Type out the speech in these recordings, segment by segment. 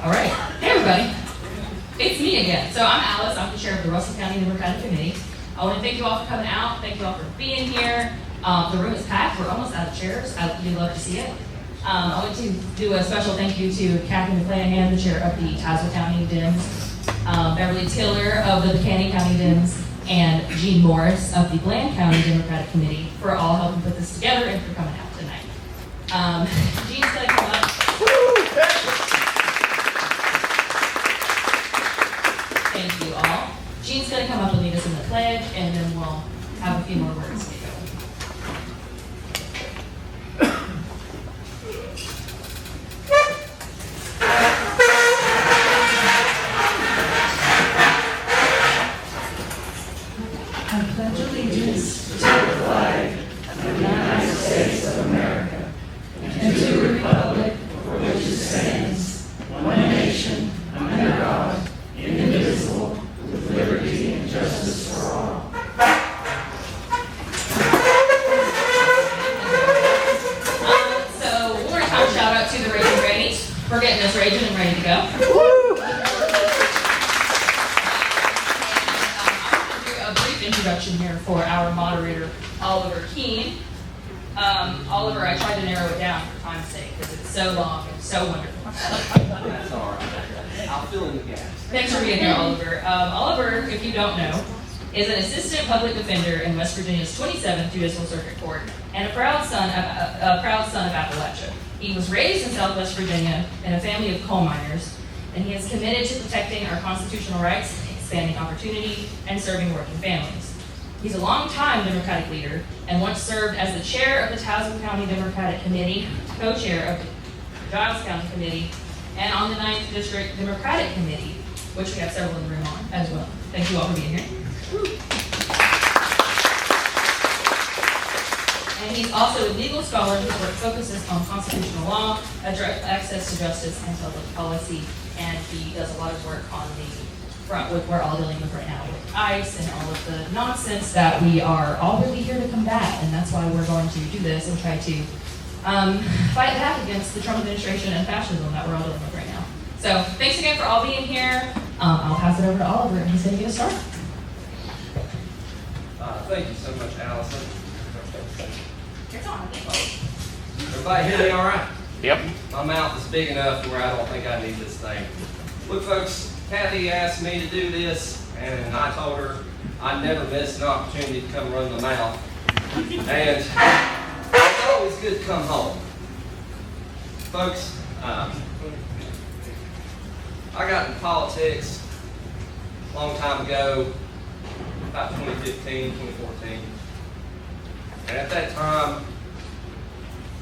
All right. Hey, everybody. It's me again. So I'm Alice. I'm the chair of the Russell County Democratic Committee. I want to thank you all for coming out. Thank you all for being here. The room is packed. We're almost out of chairs. We'd love to see it. I want to do a special thank you to Kathy McClanahan, the chair of the Tazewell County Dems, Beverly Tiller of the Buchanan County Dems, and Gene Morris of the Bland County Democratic Committee for all helping put this together and for coming out tonight. Gene's going to come up. Thank you all. Gene's going to come up and lead us in the pledge, and then we'll have a few more words to go. I pledge allegiance to the flag of the United States of America and to the republic for which it stands, one nation, under God, indivisible, with liberty and justice for all. So, one more time, shout out to the Raging Grannies for getting us raging and ready to go. Introduction here for our moderator, Oliver Keene. Oliver, I tried to narrow it down for time's sake because it's so long and so wonderful. That's all right. I'll fill in the gaps. Thanks for being here, Oliver. Oliver, if you don't know, is an assistant public defender in West Virginia's 27th Judicial Circuit Court and a proud son of Appalachia. He was raised in Southwest Virginia in a family of coal miners, and he is committed to protecting our constitutional rights, expanding opportunity, and serving working families. He's a longtime Democratic leader and once served as the chair of the Tazewell County Democratic Committee, co-chair of the Giles County Committee, and on the 9th District Democratic Committee, which we have several in the room on as well. Thank you all for being here. And he's also a legal scholar whose work focuses on constitutional law, access to justice, and public policy, and he does a lot of work on the front with we're all dealing with right now with ICE and all of the nonsense that we are all really here to combat, and that's why we're going to do this and try to fight back against the Trump administration and fascism that we're all dealing with right now. So thanks again for all being here. I'll pass it over to Oliver, and he's going to get us started. Thank you so much, Allison. It's on. Everybody hear me all right? Yep. My mouth is big enough to where I don't think I need this thing. Look, folks, Kathy asked me to do this, and I told her I'd never miss an opportunity to come run my mouth. And it's always good to come home. Folks, I got into politics a long time ago, about 2015, 2014. And at that time,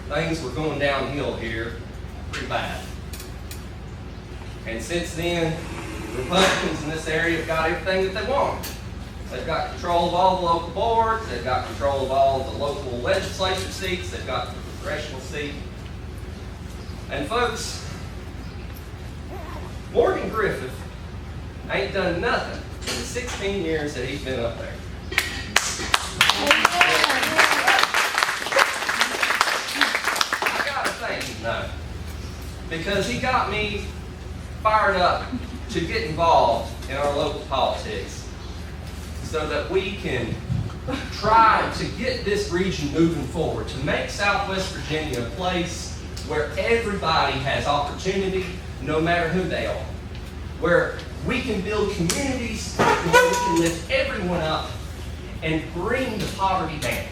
things were going downhill here pretty bad. And since then, Republicans in this area have got everything that they want. They've got control of all the local boards, they've got control of all the local legislature seats, they've got the congressional seat. And folks, Morgan Griffith ain't done nothing in the 16 years that he's been up there. I gotta thank him though, because he got me fired up to get involved in our local politics so that we can try to get this region moving forward, to make Southwest Virginia a place where everybody has opportunity, no matter who they are, where we can build communities where we can lift everyone up and bring the poverty down.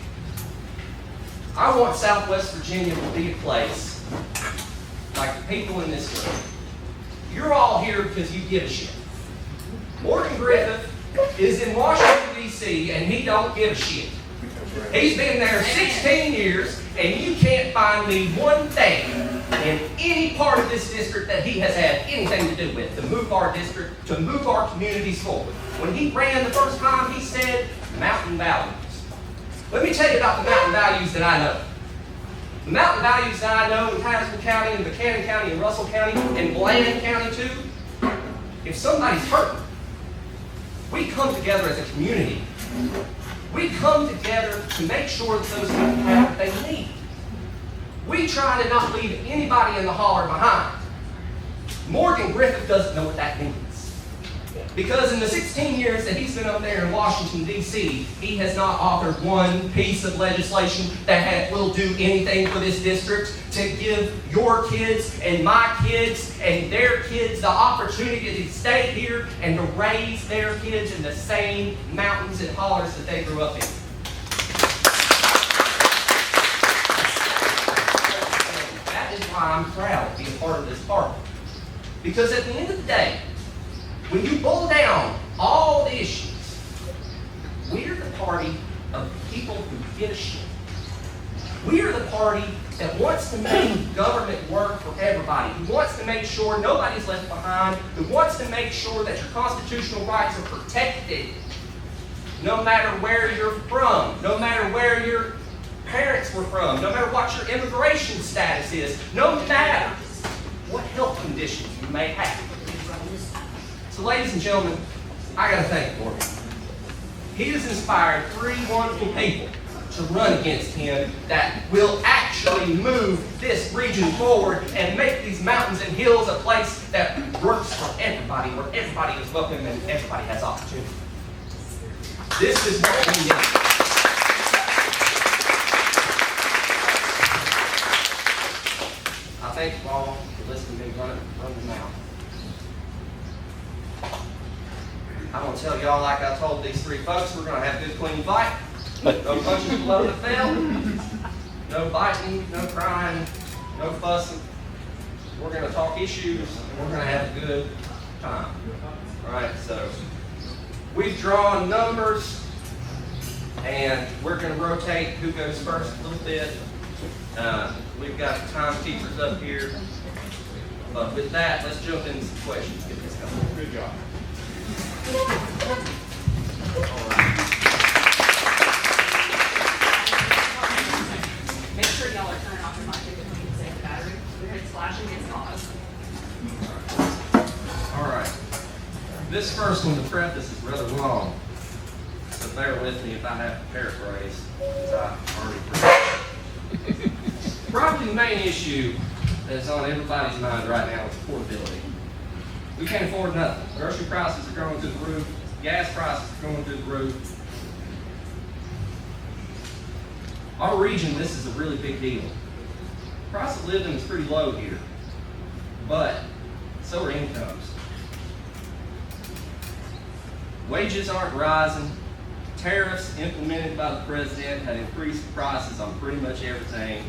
I want Southwest Virginia to be a place like the people in this room. You're all here because you give a shit. Morgan Griffith is in Washington, D.C., and he don't give a shit. He's been there 16 years, and you can't find me one thing in any part of this district that he has had anything to do with to move our district, to move our communities forward. When he ran the first time, he said mountain values. Let me tell you about the mountain values that I know. The mountain values that I know in Tazewell County, and Buchanan County, and Russell County, and Bland County too, if somebody's hurting, we come together as a community. We come together to make sure that those people have what they need. We try to not leave anybody in the holler behind. Morgan Griffith doesn't know what that means. Because in the 16 years that he's been up there in Washington, D.C., he has not authored one piece of legislation that will do anything for this district to give your kids and my kids and their kids the opportunity to stay here and to raise their kids in the same mountains and hollers that they grew up in. That is why I'm proud to be a part of this party. Because at the end of the day, when you boil down all the issues, we're the party of people who give a shit. We are the party that wants to make government work for everybody, who wants to make sure nobody's left behind, who wants to make sure that your constitutional rights are protected, no matter where you're from, no matter where your parents were from, no matter what your immigration status is, no matter what health conditions you may have. So ladies and gentlemen, I gotta thank Morgan. He has inspired 3 wonderful people to run against him that will actually move this region forward and make these mountains and hills a place that works for everybody, where everybody is welcome and everybody has opportunity. This is what we need. I thank you all for listening to me run the mouth. I'm going to tell y'all, like I told these 3 folks, we're going to have a good, clean fight. No punches below the belt. No biting, no crying, no fussing. We're going to talk issues, and we're going to have a good time. All right, so we've drawn numbers, and we're going to rotate who goes first a little bit. We've got the timekeepers up here. But with that, let's jump into some questions. Get this going. Good job. All right. Make sure y'all are turning off your mic when you save the battery. If it's flashing, it's off. All right. This first one, the preface is rather long, so bear with me if I have to paraphrase, because I already forgot. Probably the main issue that's on everybody's mind right now is affordability. We can't afford nothing. Grocery prices are going through the roof. Gas prices are going through the roof. Our region, this is a really big deal. The price of living is pretty low here, but so are incomes. Wages aren't rising. Tariffs implemented by the president have increased prices on pretty much everything,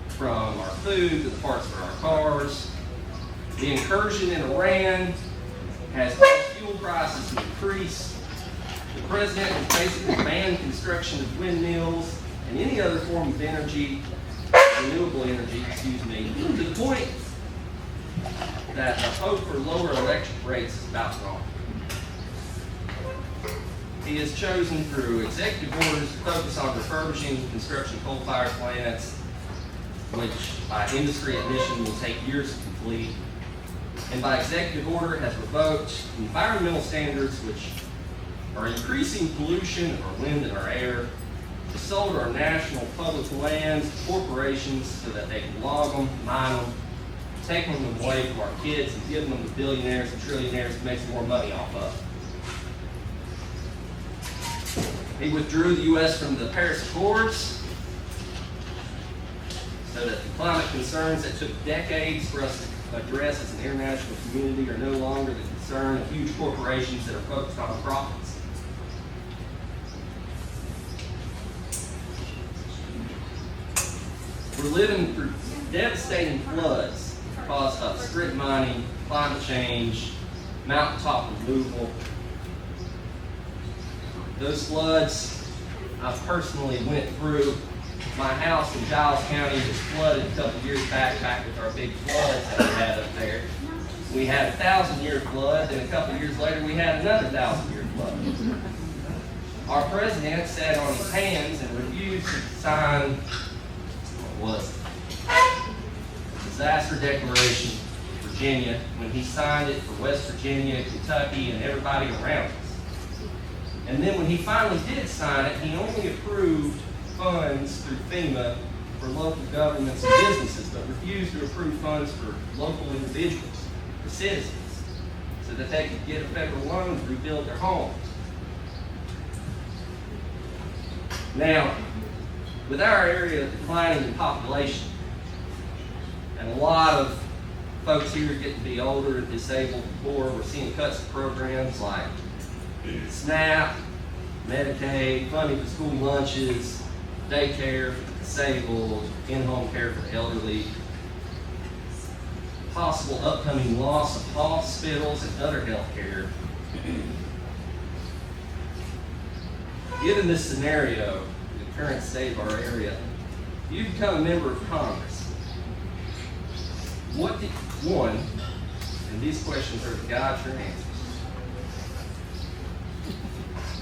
from our food to the parts for our cars. The incursion in Iran has caused fuel prices to increase. The president has basically banned construction of windmills and any other form of energy, renewable energy, to the point that the hope for lower electric rates is about gone. He has chosen through executive orders to focus on refurbishing construction coal-fired plants, which by industry admission will take years to complete. And by executive order has revoked environmental standards which are increasing pollution of our wind and our air, sold our national public lands to corporations so that they can log them, mine them, take them away from our kids and give them to billionaires and trillionaires to make some more money off of. He withdrew the U.S. from the Paris Accords so that the climate concerns that took decades for us to address as an international community are no longer the concern of huge corporations that are focused on profits. We're living through devastating floods caused by strip mining, climate change, mountaintop removal. Those floods, I personally went through. My house in Giles County was flooded a couple years back with our big floods that we had up there. We had a 1,000-year flood, and a couple years later we had another 1,000-year flood. Our president sat on his hands and refused to sign what was it? Disaster Declaration of Virginia when he signed it for West Virginia, Kentucky, and everybody around us. And then when he finally did sign it, he only approved funds through FEMA for local governments and businesses, but refused to approve funds for local individuals. citizens so that they could get a federal loan to rebuild their homes. Now, with our area declining in population, and a lot of folks here getting to be older and disabled and poor, we're seeing cuts to programs like SNAP, Medicaid, funding for school lunches, daycare for the disabled, in-home care for the elderly, possible upcoming loss of hospitals and other health care. Given this scenario, the current state of our area, you become a member of Congress. And these questions are to guide your answers.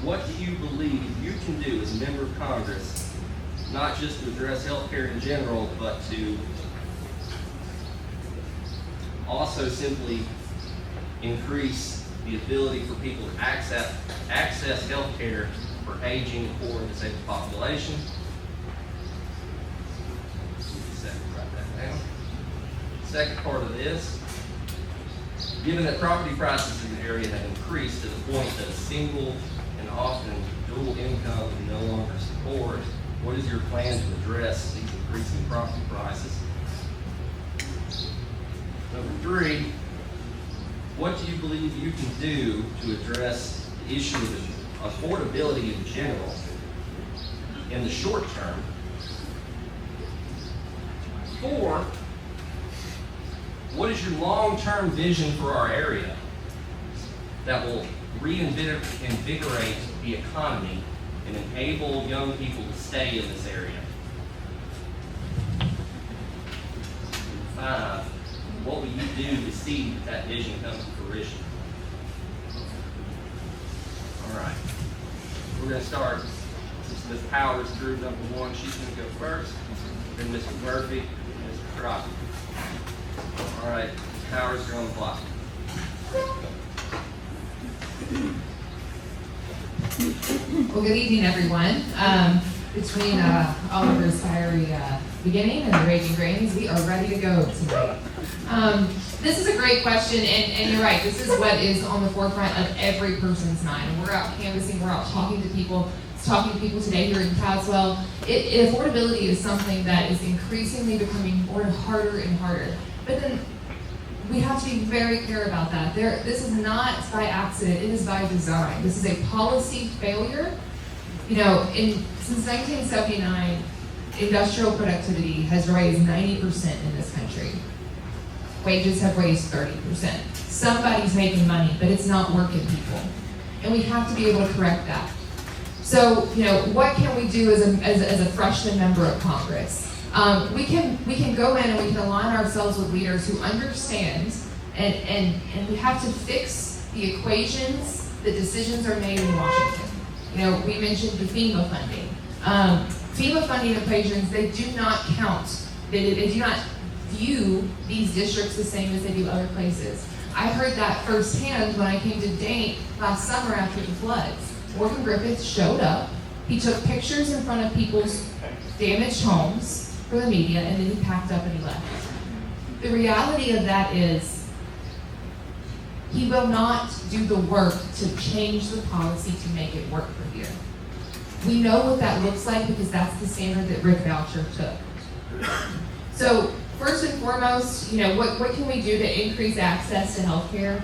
What do you believe you can do as a member of Congress, not just to address healthcare in general, but to also simply increase the ability for people to access healthcare for aging, poor, and disabled population? Write that down. Second part of this, given that property prices in the area have increased to the point that a single and often dual income can no longer support, what is your plan to address these increasing property prices? Number 3, what do you believe you can do to address the issue of affordability in general in the short term? 4, what is your long-term vision for our area that will reinvigorate the economy and enable young people to stay in this area? 5, what will you do to see that vision come to fruition? All right, we're going to start. Since Ms. Powers drew number 1, she's going to go first. Then Mr. Murphy and Mr. Crockett. All right, Ms. Powers, you're on the block. Well, good evening, everyone. Between Oliver's fiery beginning and the raging grains, we are ready to go tonight. This is a great question, and you're right. This is what is on the forefront of every person's mind. And we're out canvassing, we're out talking to people today here in Tazewell. Affordability is something that is increasingly becoming harder and harder. But then we have to be very clear about that. This is not by accident, it is by design. This is a policy failure. You know, since 1979, industrial productivity has raised 90% in this country. Wages have raised 30%. Somebody's making money, but it's not working, people. And we have to be able to correct that. So, you know, what can we do as a freshman member of Congress? We can go in and we can align ourselves with leaders who understand, and we have to fix the equations that decisions are made in Washington. You know, we mentioned the FEMA funding. FEMA funding equations, they do not count. They do not view these districts the same as they do other places. I heard that firsthand when I came to Dane last summer after the floods. Morgan Griffith showed up. He took pictures in front of people's damaged homes for the media, and then he packed up and he left. The reality of that is he will not do the work to change the policy to make it work for here. We know what that looks like because that's the standard that Rick Boucher took. So first and foremost, you know, what can we do to increase access to healthcare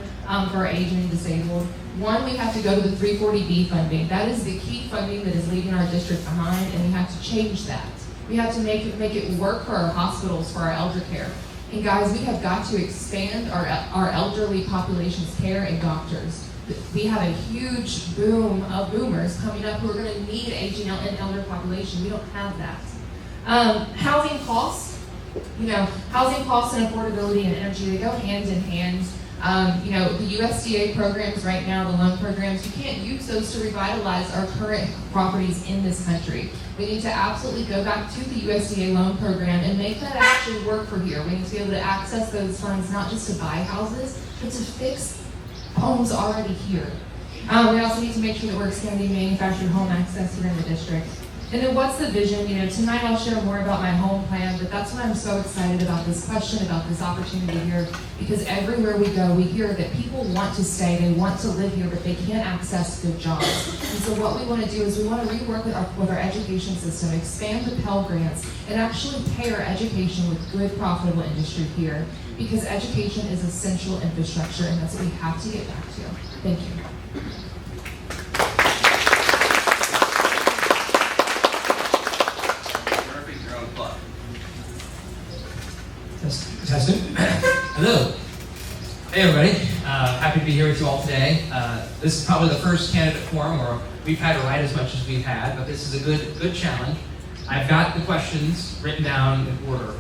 for our aging and disabled? One, we have to go to the 340B funding. That is the key funding that is leaving our district behind, and we have to change that. We have to make it work for our hospitals, for our elder care. And guys, we have got to expand our elderly population's care and doctors. We have a huge boom of boomers coming up who are going to need aging and elder population. We don't have that. Housing costs, you know, housing costs and affordability and energy, they go hand in hand. You know, the USDA programs right now, the loan programs, you can't use those to revitalize our current properties in this country. We need to absolutely go back to the USDA loan program and make that actually work for here. We need to be able to access those funds not just to buy houses, but to fix homes already here. We also need to make sure that we're expanding manufactured home access here in the district. And then what's the vision? You know, tonight I'll share more about my home plan, but that's why I'm so excited about this question, about this opportunity here, because everywhere we go, we hear that people want to stay, they want to live here, but they can't access good jobs. And so what we want to do is we want to rework with our education system, expand the Pell Grants, and actually pair education with good, profitable industry here, because education is essential infrastructure, and that's what we have to get back to. Thank you. Testing. Hello. Hey everybody. Happy to be here with you all today. This is probably the first candidate forum where we've had to write as much as we've had, but this is a good challenge. I've got the questions written down in order.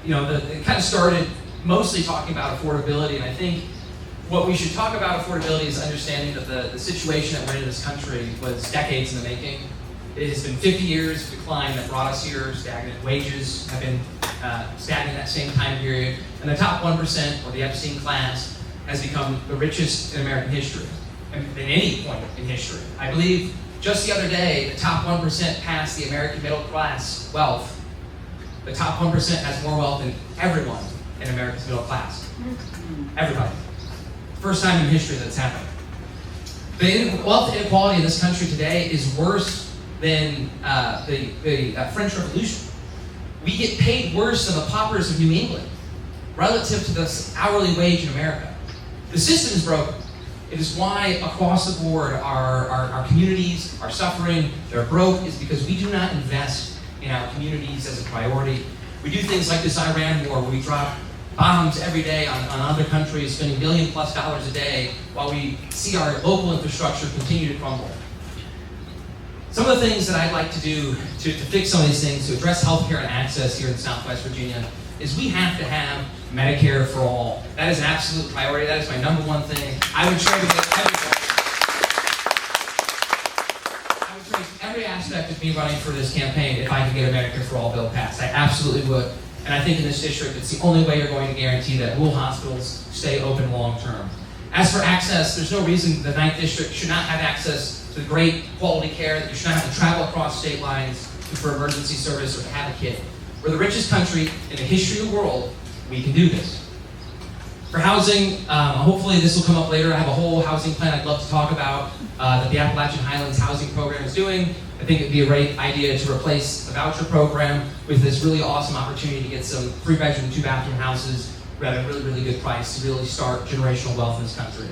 It kind of started mostly talking about affordability, and I think what we should talk about affordability is understanding that the situation that we're in this country was decades in the making. It has been 50 years of decline that brought us here. Stagnant wages have been stagnant that same time period. And the top 1%, or the Epstein class, has become the richest in American history, at any point in history. I believe just the other day, the top 1% passed the American middle class wealth. The top 1% has more wealth than everyone in America's middle class. Everybody. First time in history that's happened. The wealth inequality in this country today is worse than the French Revolution. We get paid worse than the paupers of New England relative to the hourly wage in America. The system is broken. It is why across the board our communities are suffering. They're broke is because we do not invest in our communities as a priority. We do things like this Iran war where we drop bombs every day on other countries, spending $1 billion+ a day while we see our local infrastructure continue to crumble. Some of the things that I'd like to do to fix some of these things, to address healthcare and access here in Southwest Virginia, is we have to have Medicare for all. That is an absolute priority. That is my number one thing. I would try to get every aspect of me running for this campaign if I could get a Medicare for all bill passed. I absolutely would. And I think in this district, it's the only way you're going to guarantee that rural hospitals stay open long term. As for access, there's no reason the 9th District should not have access to great quality care, that you should not have to travel across state lines for emergency service or to have a kid. We're the richest country in the history of the world. We can do this. For housing, hopefully this will come up later. I have a whole housing plan I'd love to talk about that the Appalachian Highlands Housing Program is doing. I think it'd be a great idea to replace the voucher program with this really awesome opportunity to get some 3-bedroom, 2-bathroom houses at a really, really good price to really start generational wealth in this country.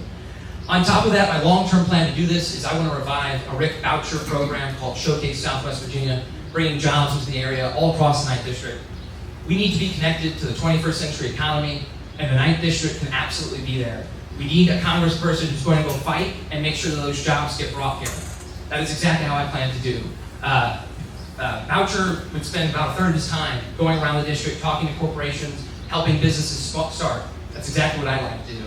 On top of that, my long-term plan to do this is I want to revive a RIC voucher program called Showcase Southwest Virginia, bringing jobs into the area all across the 9th District. We need to be connected to the 21st century economy, and the 9th District can absolutely be there. We need a congressperson who's going to go fight and make sure that those jobs get brought here. That is exactly how I plan to do. Voucher would spend about a third of his time going around the district, talking to corporations, helping businesses start. That's exactly what I like to do.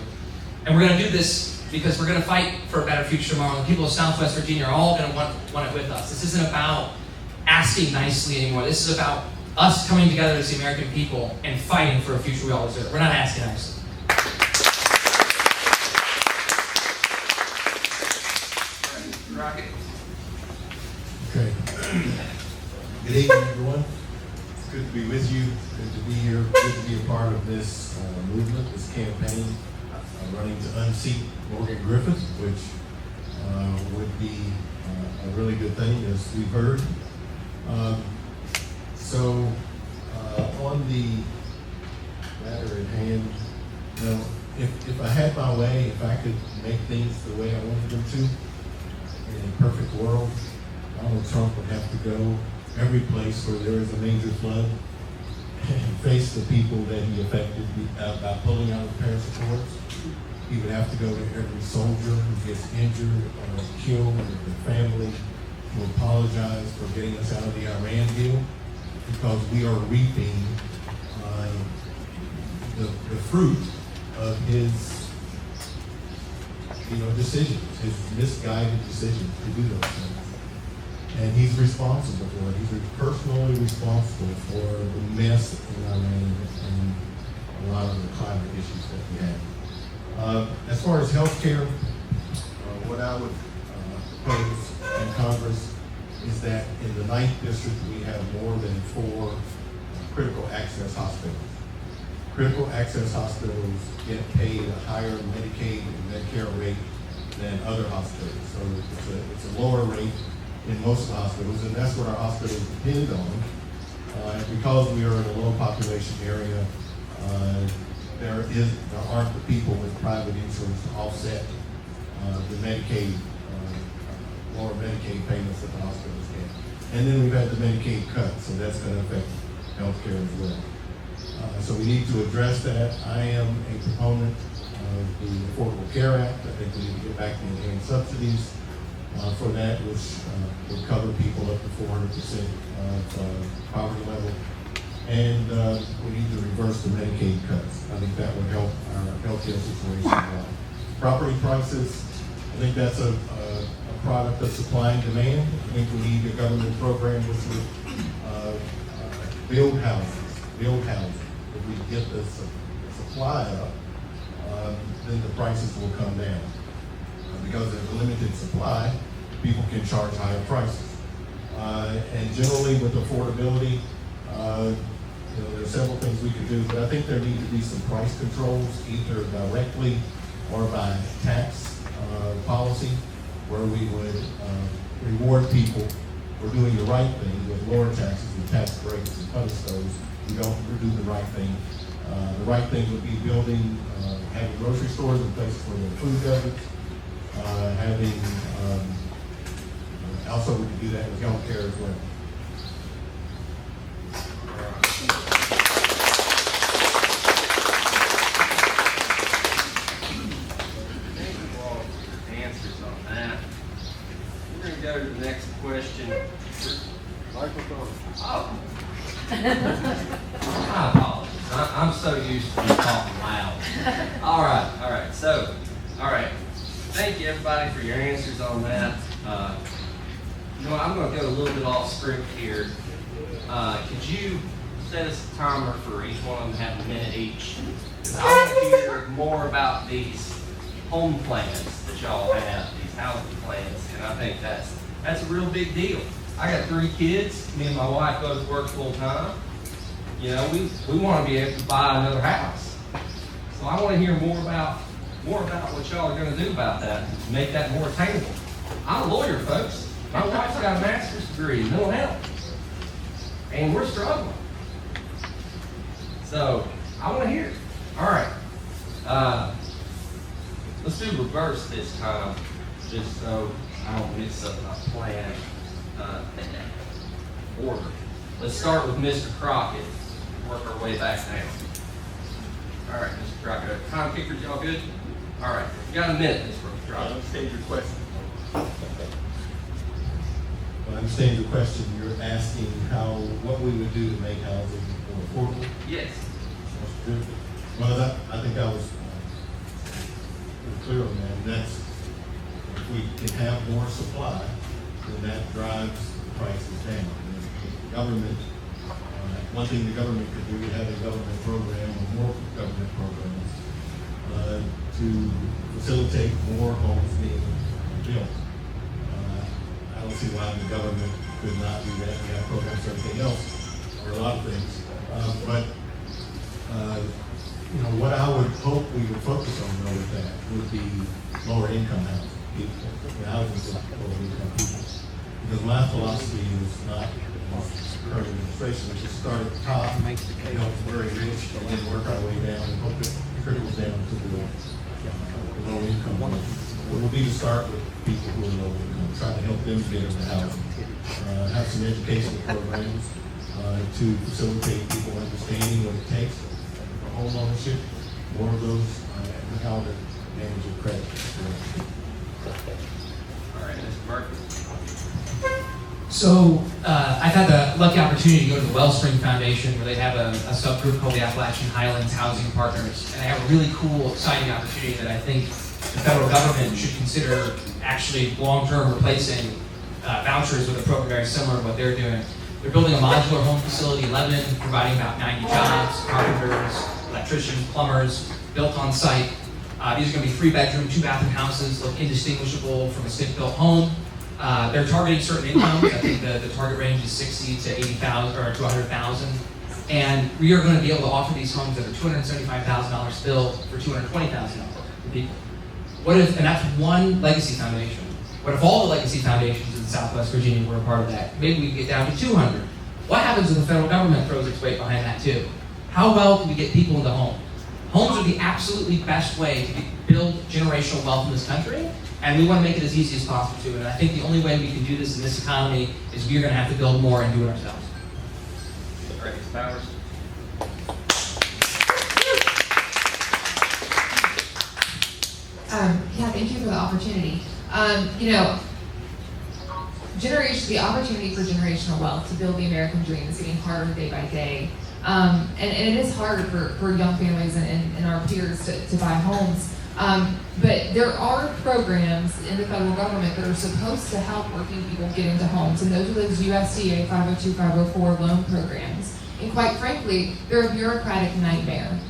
And we're going to do this because we're going to fight for a better future tomorrow. The people of Southwest Virginia are all going to want it with us. This isn't about asking nicely anymore. This is about us coming together as the American people and fighting for a future we all deserve. We're not asking nicely. Crockett. Okay. Good evening, everyone. It's good to be with you. Good to be here. Good to be a part of this movement, this campaign, running to unseat Morgan Griffith, which would be a really good thing, as we've heard. On the matter at hand, if I had my way, if I could make things the way I wanted them to, in a perfect world, Donald Trump would have to go every place where there is a major flood and face the people that he affected by pulling out the Paris Accords. He would have to go to every soldier who gets injured or killed and their family to apologize for getting us out of the Iran deal, because we are reaping the fruit of his decisions, his misguided decisions to do those things. And he's responsible for it. He's personally responsible for the mess in Iran and a lot of the climate issues that we have. As far as health care, what I would propose in Congress is that in the 9th district, we have more than 4 critical access hospitals. Critical access hospitals get paid a higher Medicaid and Medicare rate than other hospitals. So it's a lower rate in most hospitals, and that's what our hospitals depend on. Because we are in a low population area, there aren't the people with private insurance to offset the Medicaid, lower Medicaid payments that the hospitals get. And then we've had the Medicaid cut, so that's going to affect healthcare as well. So we need to address that. I am a proponent of the Affordable Care Act. I think we need to get back to enhanced subsidies for that, which would cover people up to 400% of poverty level. And we need to reverse the Medicaid cuts. I think that would help our healthcare situation a lot. Property prices, I think that's a product of supply and demand. I think we need a government program which would build houses. If we get the supply up, then the prices will come down. Because there's a limited supply, people can charge higher prices. And generally with affordability, there are several things we can do, but I think there need to be some price controls, either directly or by tax policy, where we would reward people for doing the right thing with lower taxes and tax breaks and punish those who don't do the right thing. The right thing would be building, having grocery stores in places where there are food deserts, also we can do that with healthcare as well. Thank you all for your answers on that. We're going to go to the next question. Microphone. Oh. I apologize. I'm so used to talking loud. All right. So, thank you everybody for your answers on that. I'm going to go a little bit off script here. Could you set us a timer for each one of them to have a minute each? I want to hear more about these home plans that y'all have, these housing plans, and I think that's a real big deal. I got 3 kids. Me and my wife go to work full time. We want to be able to buy another house. So I want to hear more about what y'all are going to do about that to make that more attainable. I'm a lawyer, folks. My wife's got a master's degree in mental health, and we're struggling. So I want to hear it. All right. Let's do reverse this time, just so I don't mix up my plan order. Let's start with Mr. Crockett. Work our way back down. All right, Mr. Crockett. Time kickers, y'all good? All right. You got a minute, Mr. Crockett. I understand your question. Well, I understand your question. You're asking what we would do to make housing more affordable? Yes. That's good. Well, I think I was clear on that. That's, if we can have more supply, then that drives the prices down. The government, one thing the government could do is have a government program or more government programs to facilitate more homes being built. I don't see why the government could not do that. We have programs for everything else, or a lot of things. What I would hope we would focus on though with that would be lower income housing. Housing for lower income people. Because my philosophy is not current administration, which is start at the top, help the very rich, and then work our way down and hope it trickles down to the low income. It will be to start with people who are low income, try to help them get into housing. Have some educational programs to facilitate people understanding what it takes for home ownership, more of those, and how to manage your credit. All right, Mr. Murphy. So I've had the lucky opportunity to go to the Wellspring Foundation, where they have a subgroup called the Appalachian Highlands Housing Partners, and they have a really cool, exciting opportunity that I think the federal government should consider actually long-term replacing vouchers with a program very similar to what they're doing. They're building a modular home facility in Lebanon, providing about 90 jobs, carpenters, electricians, plumbers, built on site. These are going to be 3-bedroom, 2-bathroom houses, look indistinguishable from a stick-built home. They're targeting certain incomes. I think the target range is 60 to 80,000 or to 100,000. And we are going to be able to offer these homes that are $275,000 still for $220,000 for people. What if, and that's one legacy foundation. What if all the legacy foundations in Southwest Virginia were a part of that? Maybe we could get down to 200. What happens if the federal government throws its weight behind that too? How well can we get people into homes? Homes are the absolutely best way to build generational wealth in this country, and we want to make it as easy as possible to. And I think the only way we can do this in this economy is we're going to have to build more and do it ourselves. All right, Ms. Powers. Yeah, thank you for the opportunity. The opportunity for generational wealth to build the American dream is getting harder day by day. And it is hard for young families and our peers to buy homes. But there are programs in the federal government that are supposed to help working people get into homes, and those are those USDA 502, 504 loan programs. And quite frankly, they're a bureaucratic nightmare.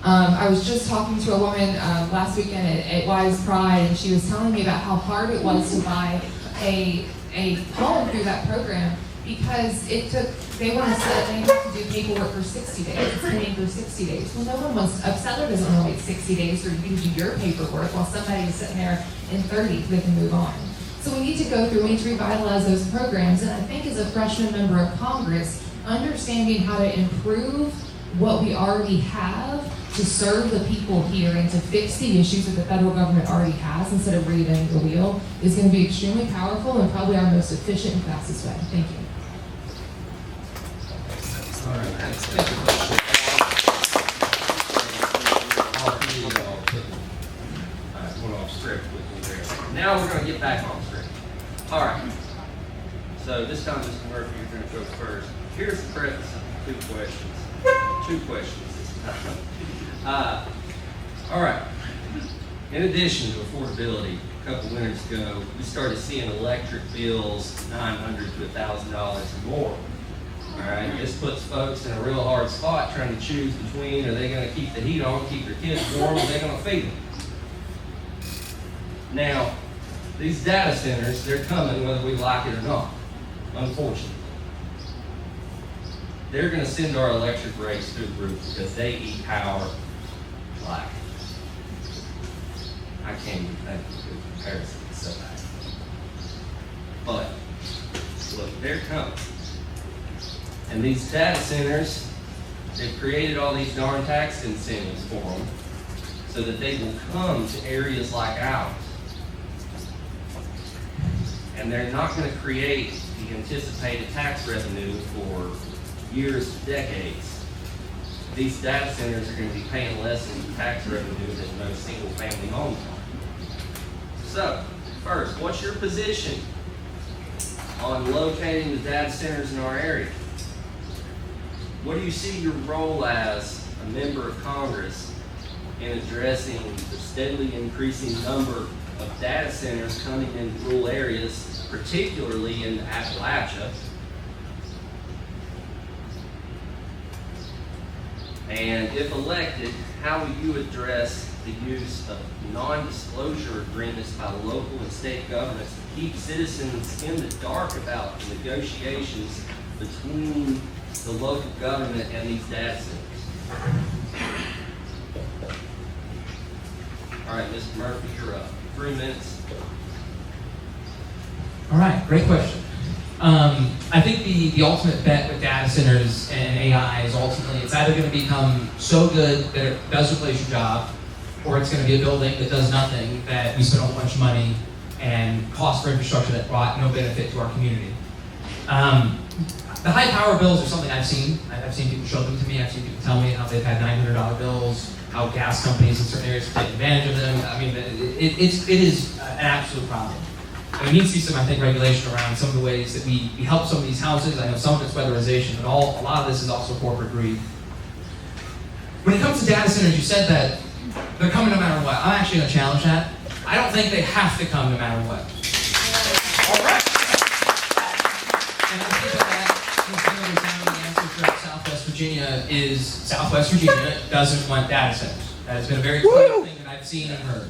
I was just talking to a woman last weekend at Wise Pride, and she was telling me about how hard it was to buy a home through that program because they have to do paperwork for 60 days. It's pending for 60 days. Well, no one wants, a seller doesn't want to wait 60 days for you to do your paperwork while somebody is sitting there in 30 so they can move on. So we need to go through, we need to revitalize those programs, and I think as a freshman member of Congress, understanding how to improve what we already have to serve the people here and to fix the issues that the federal government already has instead of reinventing the wheel is going to be extremely powerful and probably our most efficient and fastest way. Thank you. All right. Went off script with me there. Now we're going to get back on script. All right. So this time, Mr. Murphy, you're going to go first. Here's the preface of 2 questions. 2 questions this time. All right. In addition to affordability, a couple winters ago, we started seeing electric bills $900 to $1,000 or more. All right. This puts folks in a real hard spot trying to choose between: are they going to keep the heat on, keep their kids warm, or are they going to feed them? Now, these data centers, they're coming whether we like it or not. Unfortunately. They're going to send our electric rates through the roof because they eat power like, I can't even think of a good comparison. It's so bad. But, look, they're coming. And these data centers, they've created all these darn tax incentives for them so that they will come to areas like ours. And they're not going to create the anticipated tax revenue for years to decades. These data centers are going to be paying less in tax revenue than most single-family homes are. So, first, what's your position on locating the data centers in our area? What do you see your role as a member of Congress in addressing the steadily increasing number of data centers coming in rural areas, particularly in Appalachia? And if elected, how will you address the use of non-disclosure agreements by local and state governments to keep citizens in the dark about the negotiations between the local government and these data centers? All right, Mr. Murphy, you're up. 3 minutes. All right, great question. I think the ultimate bet with data centers and AI is ultimately it's either going to become so good that it does replace your job, or it's going to be a building that does nothing, that we spend a whole bunch of money and cost for infrastructure that brought no benefit to our community. The high power bills are something I've seen. I've seen people show them to me. I've seen people tell me how they've had $900 bills, how gas companies in certain areas take advantage of them. I mean, it is an absolute problem. There needs to be some, I think, regulation around some of the ways that we help some of these houses. I know some of it's weatherization, but a lot of this is also corporate greed. When it comes to data centers, you said that they're coming no matter what. I'm actually going to challenge that. I don't think they have to come no matter what. All right. And I think that the answer throughout Southwest Virginia is Southwest Virginia doesn't want data centers. That has been a very clear thing that I've seen and heard.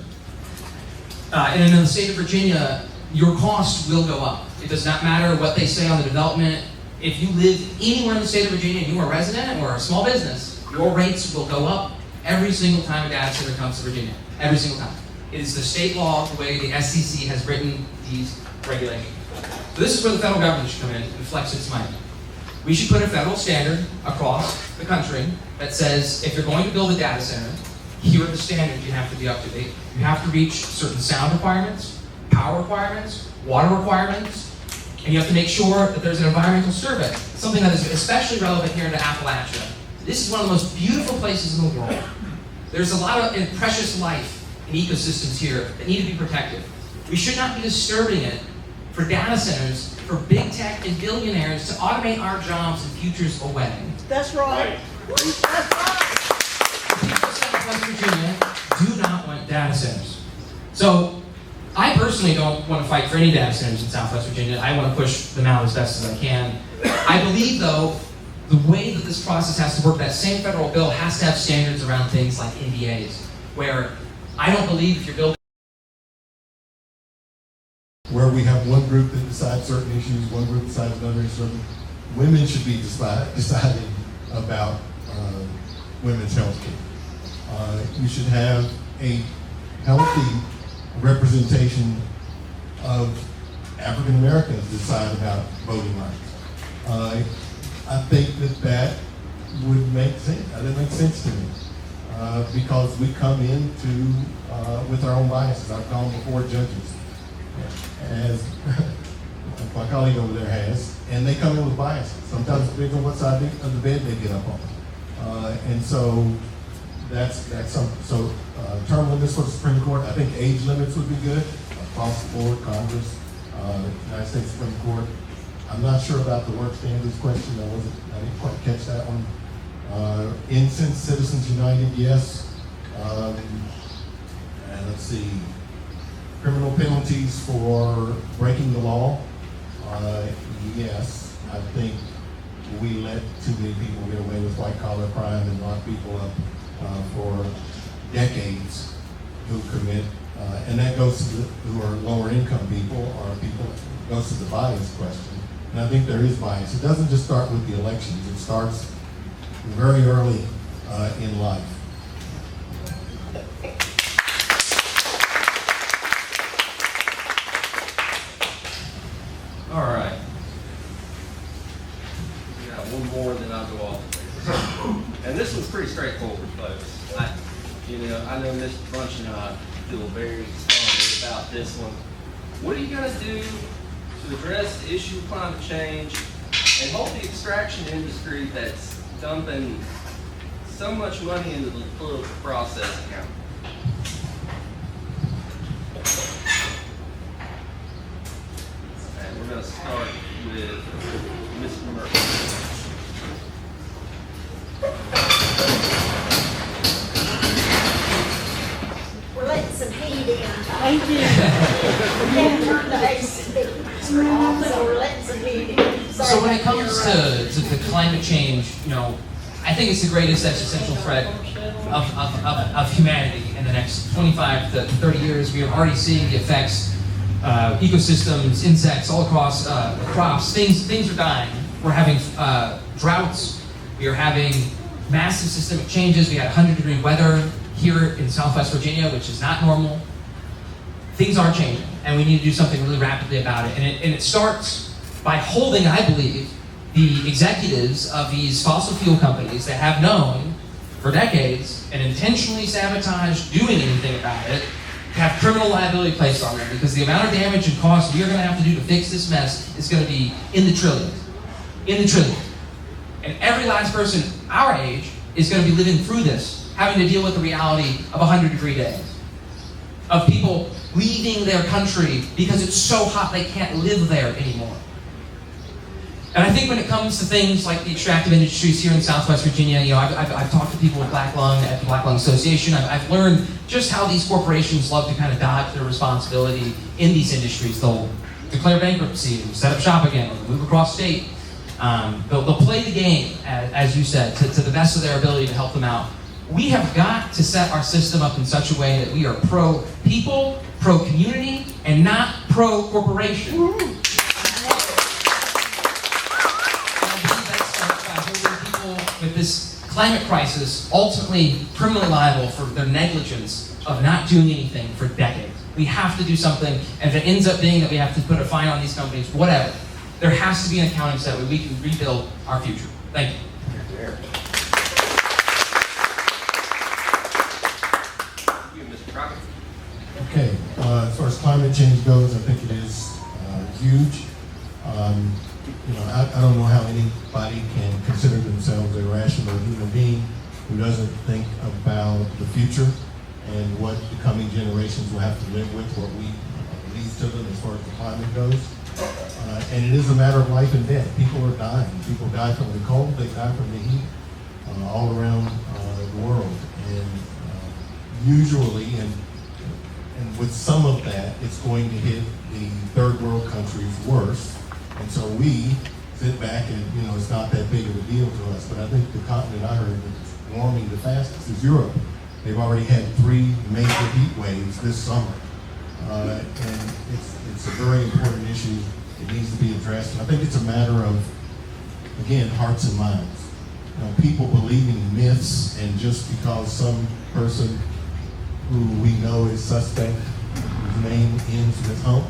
And in the state of Virginia, your cost will go up. It does not matter what they say on the development. If you live anywhere in the state of Virginia and you are a resident or a small business, your rates will go up every single time a data center comes to Virginia. Every single time. It is the state law, the way the SCC has written these regulations. So this is where the federal government should come in and flex its money. We should put a federal standard across the country that says if you're going to build a data center, here are the standards you have to be up to date. You have to reach certain sound requirements, power requirements, water requirements, and you have to make sure that there's an environmental survey, something that is especially relevant here in Appalachia. This is one of the most beautiful places in the world. There's a lot of precious life and ecosystems here that need to be protected. We should not be disturbing it for data centers, for big tech and billionaires to automate our jobs and futures away. That's right. That's right. The people of Southwest Virginia do not want data centers. So I personally don't want to fight for any data centers in Southwest Virginia. I want to push them out as best as I can. I believe, though, the way that this process has to work, that same federal bill has to have standards around things like NDAs, where I don't believe if you're building where we have one group that decides certain issues, one group decides another issue. Women should be deciding about women's health care. You should have a healthy representation of African Americans decide about voting rights. I think that would make sense. That makes sense to me because we come into with our own biases. I've gone before judges, as my colleague over there has, and they come in with biases. Sometimes it depends on what side of the bed they get up on, and so that's something. So term limits for the Supreme Court. I think age limits would be good across the board. Congress, United States Supreme Court. I'm not sure about the work standards question. I didn't quite catch that one. Incense Citizens United, yes. And let's see. Criminal penalties for breaking the law, yes. I think we let too many people get away with white collar crime and lock people up for decades who commit, and that goes to who are lower income people or people, goes to the bias question. And I think there is bias. It doesn't just start with the elections. It starts very early in life. All right. We got one more, then I'll go off. And this one's pretty straightforward, folks. I know Mr. Bunch and I feel very strongly about this one. What are you going to do to address the issue of climate change and hold the extraction industry that's dumping so much money into the political process accountable? And we're going to start with Mr. Murphy. We're letting some heat in. Thank you. We can't turn the AC off, so we're letting some heat in. So when it comes to the climate change, I think it's the greatest existential threat of humanity in the next 25 to 30 years. We are already seeing the effects, ecosystems, insects, all across crops. Things are dying. We're having droughts. We are having massive systemic changes. We had 100-degree weather here in Southwest Virginia, which is not normal. Things are changing, and we need to do something really rapidly about it. And it starts by holding, I believe, the executives of these fossil fuel companies that have known for decades and intentionally sabotaged doing anything about it, have criminal liability placed on them, because the amount of damage and cost we are going to have to do to fix this mess is going to be in the trillions. In the trillions. And every last person our age is going to be living through this, having to deal with the reality of 100-degree days, of people leaving their country because it's so hot they can't live there anymore. And I think when it comes to things like the extractive industries here in Southwest Virginia, I've talked to people with Black Lung at the Black Lung Association. I've learned just how these corporations love to kind of dodge their responsibility in these industries. They'll declare bankruptcy, set up shop again, move across state. They'll play the game, as you said, to the best of their ability to help them out We have got to set our system up in such a way that we are pro-people, pro-community, and not pro-corporation. And I believe that starts by holding people with this climate crisis ultimately criminally liable for their negligence of not doing anything for decades. We have to do something, and if it ends up being that we have to put a fine on these companies, whatever, there has to be an accounting so that way we can rebuild our future. Thank you. Mr. Crockett. Okay, as far as climate change goes, I think it is huge. I don't know how anybody can consider themselves a rational human being who doesn't think about the future and what the coming generations will have to live with, what we leave to them as far as the climate goes. And it is a matter of life and death. People are dying. People die from the cold, they die from the heat all around the world. And usually, and with some of that, it's going to hit the third world countries worse. And so we sit back and, it's not that big of a deal to us. But I think the continent I heard that's warming the fastest is Europe. They've already had 3 major heat waves this summer. And it's a very important issue. It needs to be addressed. And I think it's a matter of, again, hearts and minds. People believing myths, and just because some person who we know is suspect, whose name ends with hump,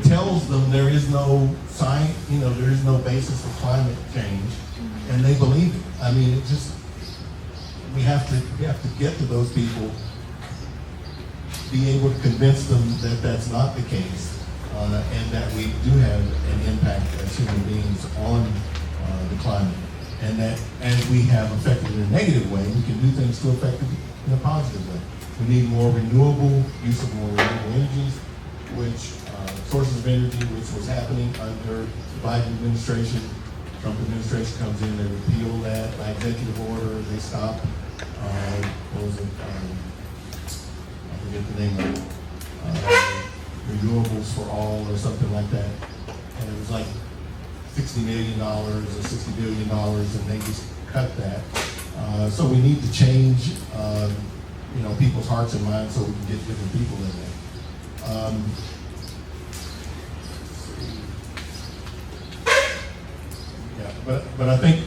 tells them there is no science, there is no basis for climate change, and they believe it. I mean, we have to get to those people, be able to convince them that that's not the case, and that we do have an impact as human beings on the climate, and that as we have affected it in a negative way, we can do things to affect it in a positive way. We need more use of more renewable energies, sources of energy, which was happening under the Biden administration. Trump administration comes in, they repeal that by executive order, they stop, what was it, I forget the name of it, renewables for all or something like that. And it was like $60 million or $60 billion, and they just cut that. So we need to change, people's hearts and minds so we can get different people in there. But I think,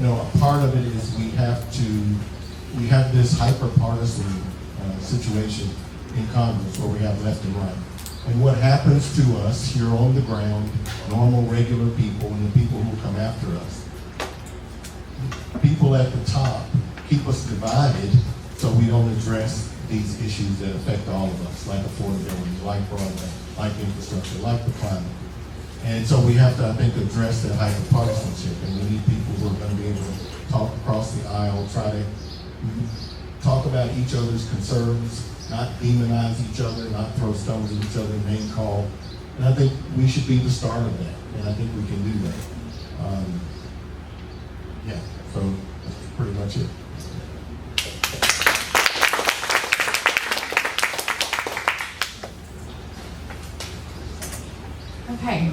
a part of it is we have this hyper-partisan situation in Congress where we have left and right. And what happens to us here on the ground, normal, regular people, and the people who come after us, people at the top keep us divided so we don't address these issues that affect all of us, like affordability, like broadband, like infrastructure, like the climate. And so we have to, I think, address that hyper-partisanship, and we need people who are going to be able to talk across the aisle, try to talk about each other's concerns, not demonize each other, not throw stones at each other, name call. And I think we should be the start of that, and I think we can do that. So that's pretty much it. Okay,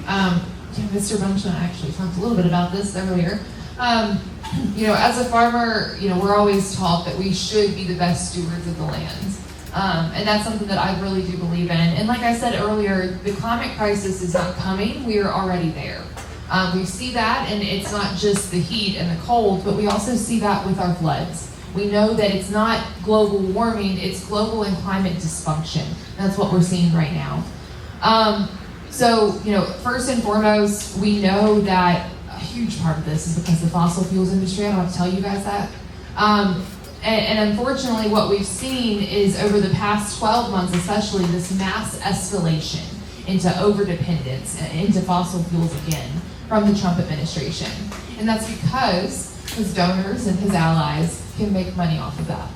Mr. Bunchman actually talked a little bit about this earlier. As a farmer, we're always taught that we should be the best stewards of the land. And that's something that I really do believe in. And like I said earlier, the climate crisis is not coming, we are already there. We see that, and it's not just the heat and the cold, but we also see that with our floods. We know that it's not global warming, it's global and climate dysfunction. That's what we're seeing right now. So, first and foremost, we know that a huge part of this is because of the fossil fuels industry. I don't have to tell you guys that. And unfortunately, what we've seen is over the past 12 months, especially, this mass escalation into overdependence, into fossil fuels again, from the Trump administration. And that's because his donors and his allies can make money off of that.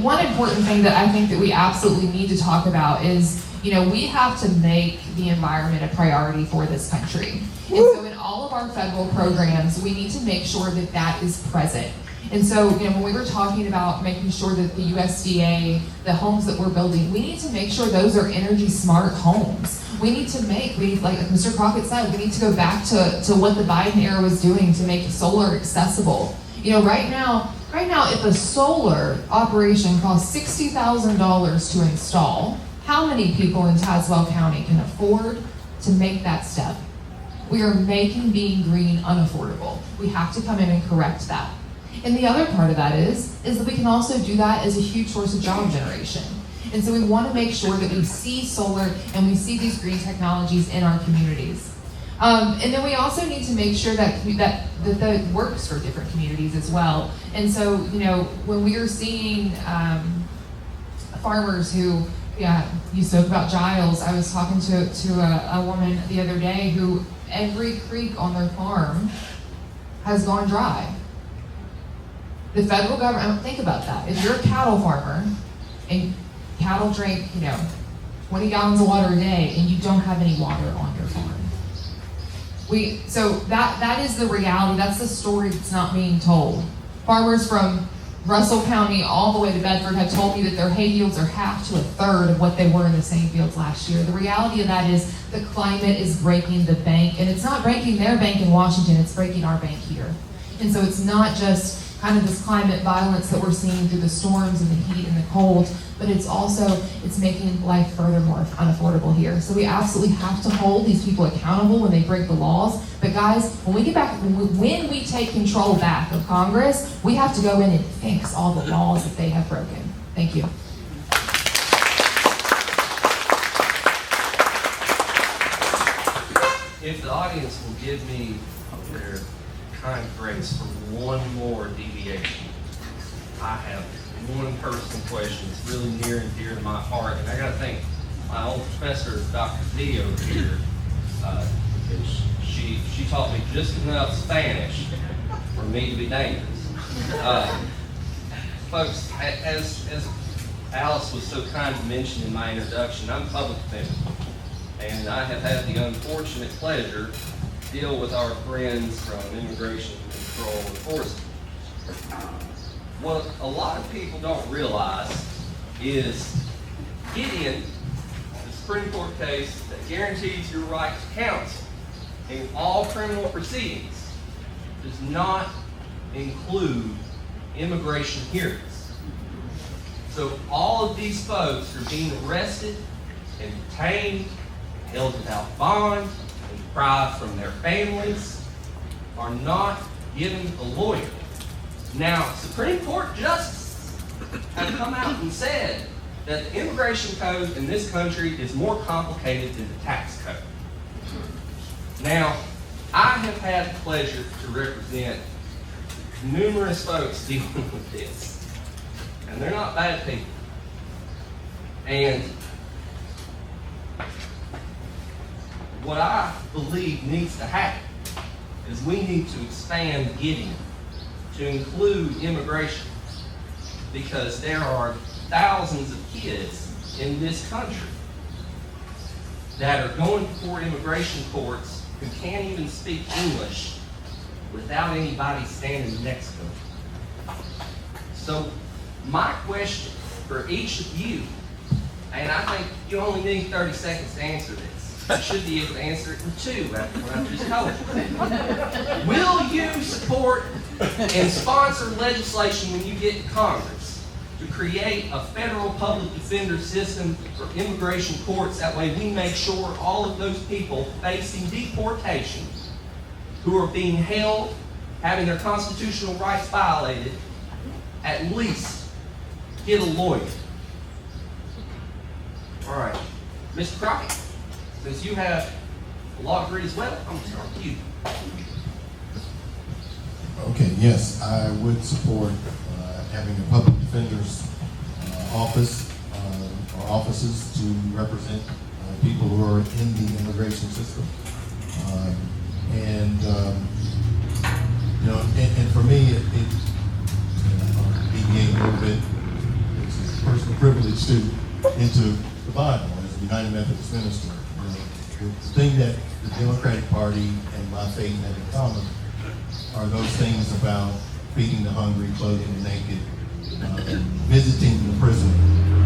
One important thing that I think that we absolutely need to talk about is, we have to make the environment a priority for this country. And so in all of our federal programs, we need to make sure that that is present. And so, when we were talking about making sure that the USDA, the homes that we're building, we need to make sure those are energy smart homes. We need to like Mr. Crockett said, we need to go back to what the Biden era was doing to make solar accessible. Right now, if a solar operation costs $60,000 to install, how many people in Tazewell County can afford to make that step? We are making being green unaffordable. We have to come in and correct that. And the other part of that is that we can also do that as a huge source of job generation. And so we want to make sure that we see solar and we see these green technologies in our communities. And then we also need to make sure that that works for different communities as well. And so, when we are seeing farmers who, you spoke about Giles. I was talking to a woman the other day who every creek on their farm has gone dry. The federal government, think about that. If you're a cattle farmer and cattle drink, 20 gallons of water a day and you don't have any water on your farm. So that is the reality. That's the story that's not being told. Farmers from Russell County all the way to Bedford have told me that their hay yields are half to a third of what they were in the same fields last year. The reality of that is the climate is breaking the bank, and it's not breaking their bank in Washington, it's breaking our bank here. And so it's not just kind of this climate violence that we're seeing through the storms and the heat and the cold, but it's making life further more unaffordable here. So we absolutely have to hold these people accountable when they break the laws. But guys, when we take control back of Congress, we have to go in and fix all the laws that they have broken. Thank you. If the audience will give me their kind grace for one more deviation, I have one personal question that's really near and dear to my heart, and I got to thank my old professor, Dr. D over here, because she taught me just enough Spanish for me to be dangerous. Folks, as Alice was so kind to mention in my introduction, I'm a public defender, and I have had the unfortunate pleasure to deal with our friends from Immigration Control Enforcement. What a lot of people don't realize is Gideon, the Supreme Court case that guarantees your right to counsel in all criminal proceedings, does not include immigration hearings. So all of these folks are being arrested and detained, held without bond, and deprived from their families, are not given a lawyer. Now, Supreme Court justices have come out and said that the immigration code in this country is more complicated than the tax code. Now, I have had the pleasure to represent numerous folks dealing with this, and they're not bad people. And what I believe needs to happen is we need to expand Gideon to include immigration, because there are thousands of kids in this country that are going before immigration courts who can't even speak English without anybody standing next to them. So my question for each of you, and I think you only need 30 seconds to answer this. You should be able to answer it in 2 after what I've just told you. Will you support and sponsor legislation when you get to Congress to create a federal public defender system for immigration courts? That way we make sure all of those people facing deportation who are being held, having their constitutional rights violated, at least get a lawyer. All right, Mr. Crockett, since you have a law degree as well, I'm going to start with you. Okay, yes, I would support having a public defender's office or offices to represent people who are in the immigration system. And for me, it deviating a little bit, it's a personal privilege into the Bible as a United Methodist minister. The thing that the Democratic Party and my faith have in common are those things about feeding the hungry, clothing the naked, visiting the prisoner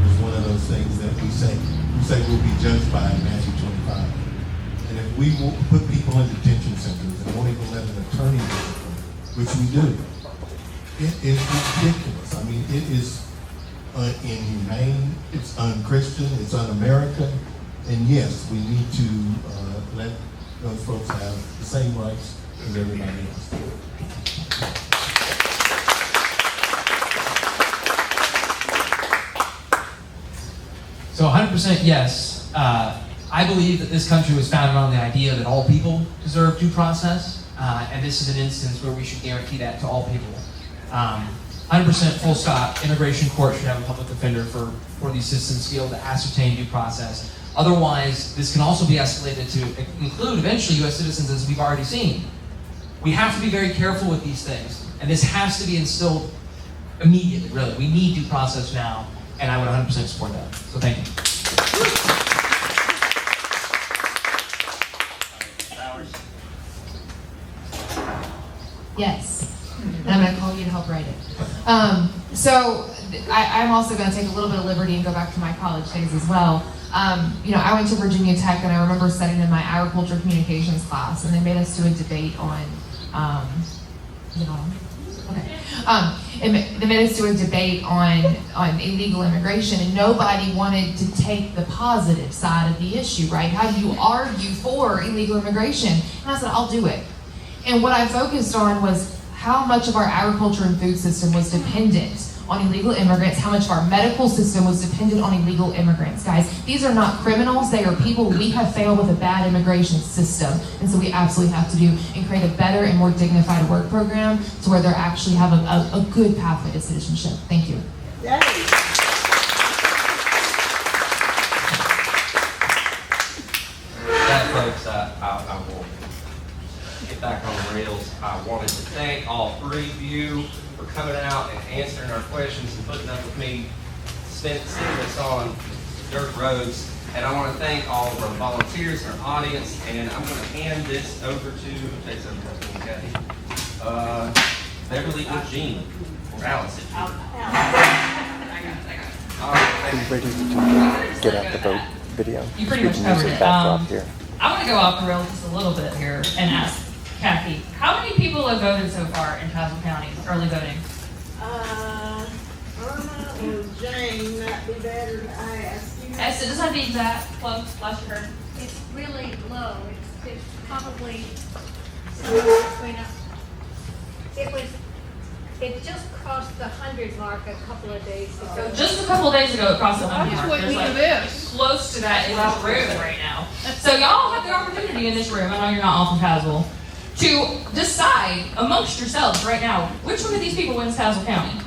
is one of those things that we say we'll be judged by in Matthew 25. And if we will put people in detention centers and won't even let an attorney visit them, which we do, it is ridiculous. I mean, it is inhumane, it's unchristian, it's un-American, and yes, we need to let those folks have the same rights as everybody else. So 100% yes. I believe that this country was founded on the idea that all people deserve due process, and this is an instance where we should guarantee that to all people. 100% full stop, immigration court should have a public defender for these systems to be able to ascertain due process. Otherwise, this can also be escalated to include eventually U.S. citizens, as we've already seen. We have to be very careful with these things, and this has to be instilled immediately, really. We need due process now, and I would 100% support that. So thank you. Yes. And I'm going to call you to help write it. I'm also going to take a little bit of liberty and go back to my college days as well. I went to Virginia Tech, and I remember studying in my agriculture communications class, and they made us do a debate on, they made us do a debate on illegal immigration, and nobody wanted to take the positive side of the issue, right? How do you argue for illegal immigration? And I said, I'll do it. And what I focused on was how much of our agriculture and food system was dependent on illegal immigrants, how much of our medical system was dependent on illegal immigrants. Guys, these are not criminals, they are people. We have failed with a bad immigration system, and so we absolutely have to do and create a better and more dignified work program to where they actually have a good pathway to citizenship. Thank you. That folks, I will get back on the rails. I wanted to thank all three of you for coming out and answering our questions and putting up with me sending this on dirt roads. And I want to thank all of our volunteers and our audience. And I'm going to hand this over to, take some Kathy, Beverly or Jean, or Alice. I got it. All right, Are you ready to get out the boat video? You pretty much covered it. I want to go off the rails just a little bit here and ask Kathy, how many people have voted so far in Tazewell County, early voting? Irma or Jane might be better to ask. Yes, it doesn't have to be exact, close, flash your heard. It's really low. It's probably it just crossed the 100 mark a couple of days ago. Just a couple of days ago, it crossed the 100 mark. What we There's do this. close to that in this room right now. So y'all have the opportunity in this room, I know you're not all from Tazewell, to decide amongst yourselves right now, which one of these people wins Tazewell County?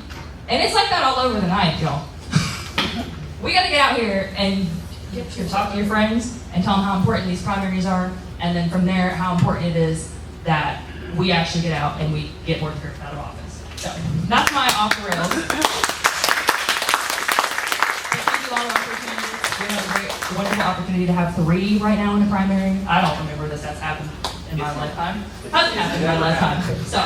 And it's like that all over the night, y'all. We gotta get out here and talk to your friends and tell them how important these primaries are, and then from there, how important it is that we actually get out and we get more groups out of office. So, that's my off the rails. Thank you all for opportunity. We have a great, wonderful opportunity to have 3 right now in the primary. I don't remember this has happened in my lifetime. It hasn't happened in my lifetime. So,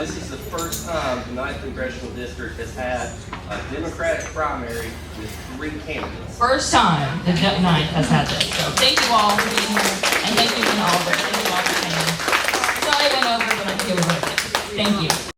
This is the first time the 9th Congressional District has had a Democratic primary with 3 candidates. first time the 9th has had this. So, thank you all for being here, and thank you to Oliver. Thank you all for coming. Sorry I went over, but I think it was worth it. Thank you.